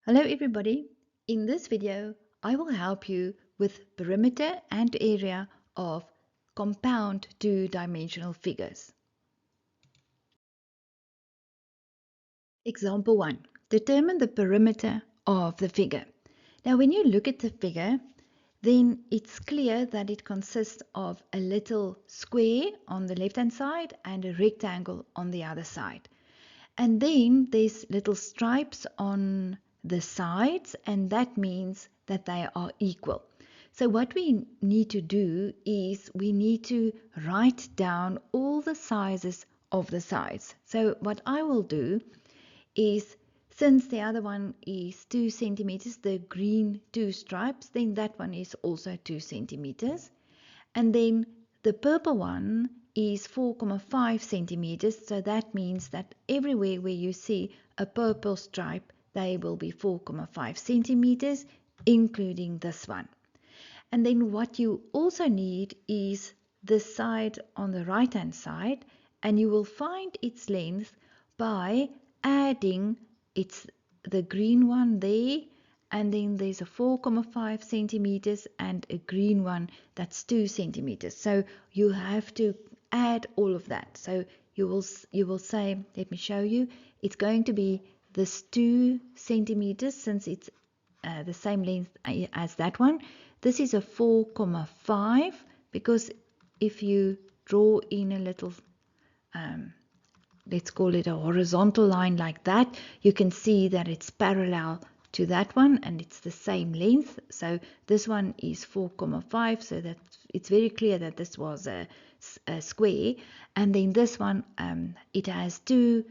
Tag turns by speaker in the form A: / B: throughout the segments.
A: Hello everybody. In this video, I will help you with perimeter and area of compound two-dimensional figures. Example 1. Determine the perimeter of the figure. Now when you look at the figure, then it's clear that it consists of a little square on the left-hand side and a rectangle on the other side. And then there's little stripes on the sides, and that means that they are equal. So what we need to do is we need to write down all the sizes of the sides. So what I will do is, since the other one is 2 centimeters, the green 2 stripes, then that one is also 2 centimeters. And then the purple one is 4,5 centimeters, so that means that everywhere where you see a purple stripe, they will be 4,5 centimeters, including this one. And then what you also need is the side on the right hand side, and you will find its length by adding the green one there, and then there's a 4,5 centimeters and a green one that's 2 centimeters. So you have to add all of that. So you will say, let me show you, it's going to be this 2 centimeters, since it's the same length as that one. This is a 4,5, because if you draw in a little let's call it a horizontal line like that, you can see that it's parallel to that one and it's the same length. So this one is 4,5, so that it's very clear that this was a square. And then this one, it has 2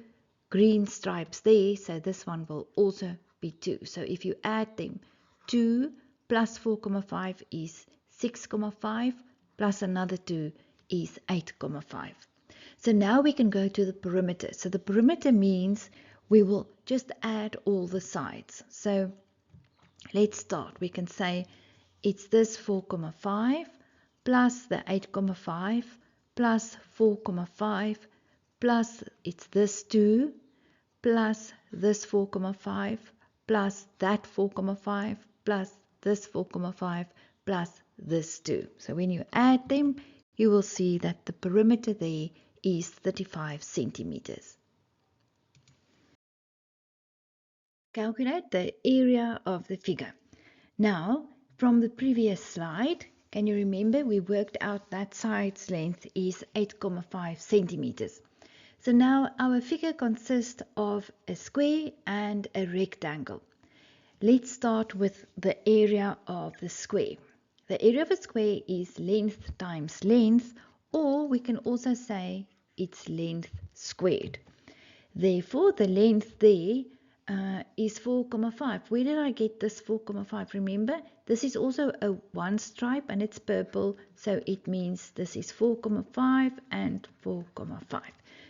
A: green stripes there, so this one will also be 2. So if you add them, 2 plus 4,5 is 6,5, plus another 2 is 8,5. So now we can go to the perimeter. So the perimeter means we will just add all the sides. So let's start. We can say it's this 4,5 plus the 8,5 plus 4,5 plus it's this 2 plus this 4,5 plus that 4,5 plus this 4,5 plus this 2. So when you add them, you will see that the perimeter there is 35 centimeters. Calculate the area of the figure. Now, from the previous slide, can you remember we worked out that side's length is 8,5 centimeters. So now our figure consists of a square and a rectangle. Let's start with the area of the square. The area of a square is length times length, or we can also say its length squared. Therefore, the length there is 4,5. Where did I get this 4,5? Remember, this is also a one stripe and it's purple, so it means this is 4,5 and 4,5.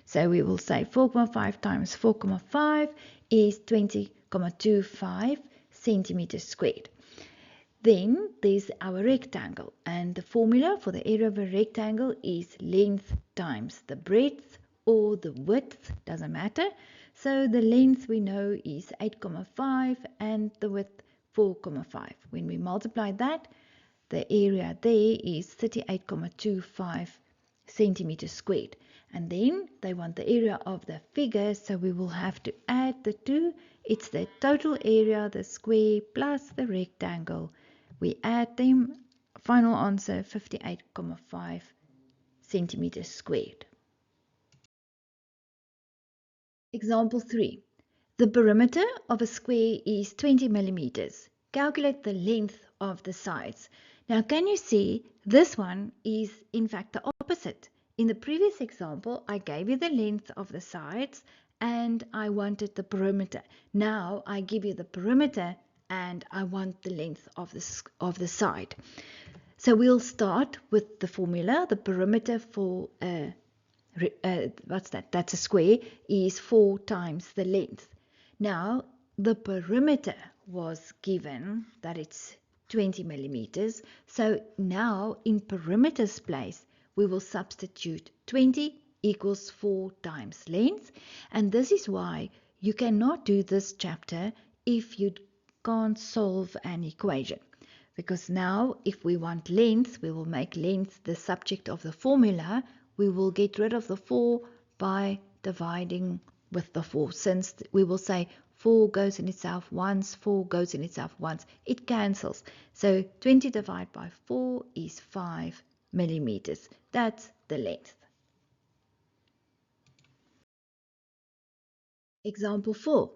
A: So we will say 4,5 times 4,5 is 20,25 centimeters squared. Then there's our rectangle, and the formula for the area of a rectangle is length times the breadth or the width, doesn't matter. So the length we know is 8,5 and the width 4,5. When we multiply that, the area there is 38,25 centimeters squared. And then they want the area of the figure, so we will have to add the two. It's the total area, the square plus the rectangle. We add them, final answer 58,5 centimeters squared. Example 3. The perimeter of a square is 20 millimeters. Calculate the length of the sides. Now can you see this one is in fact the opposite. In the previous example, I gave you the length of the sides and I wanted the perimeter. Now I give you the perimeter and I want the length of the side. So we'll start with the formula. The perimeter for that's a square, is 4 times the length. Now the perimeter was given that it's 20 millimeters. So now in perimeter's place, we will substitute 20 equals 4 times length. And this is why you cannot do this chapter if you can't solve an equation. Because now, if we want length, we will make length the subject of the formula. We will get rid of the 4 by dividing with the 4. Since we will say 4 goes in itself once, 4 goes in itself once. It cancels. So 20 divided by 4 is 5 millimeters. That's the length. Example 4.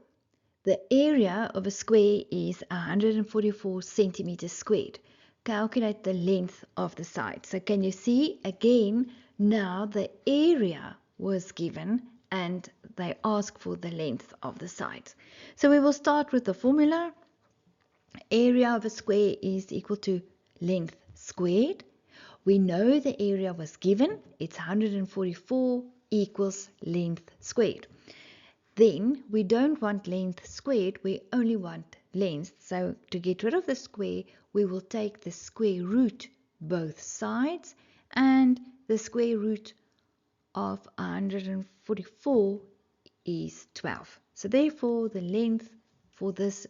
A: The area of a square is 144 centimeters squared. Calculate the length of the side. So can you see again, now the area was given and they ask for the length of the sides. So we will start with the formula. Area of a square is equal to length squared. We know the area was given. It's 144 equals length squared. Then we don't want length squared, we only want length. So to get rid of the square, we will take the square root both sides, and the square root of 144 is 12. So therefore the length for this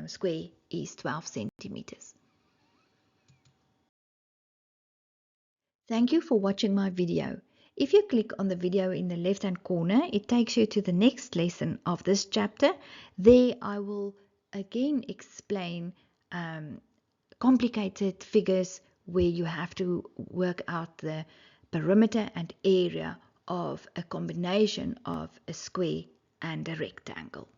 A: square is 12 centimeters. Thank you for watching my video. If you click on the video in the left hand corner, it takes you to the next lesson of this chapter. There I will again explain complicated figures where you have to work out the perimeter and area of a combination of a square and a rectangle.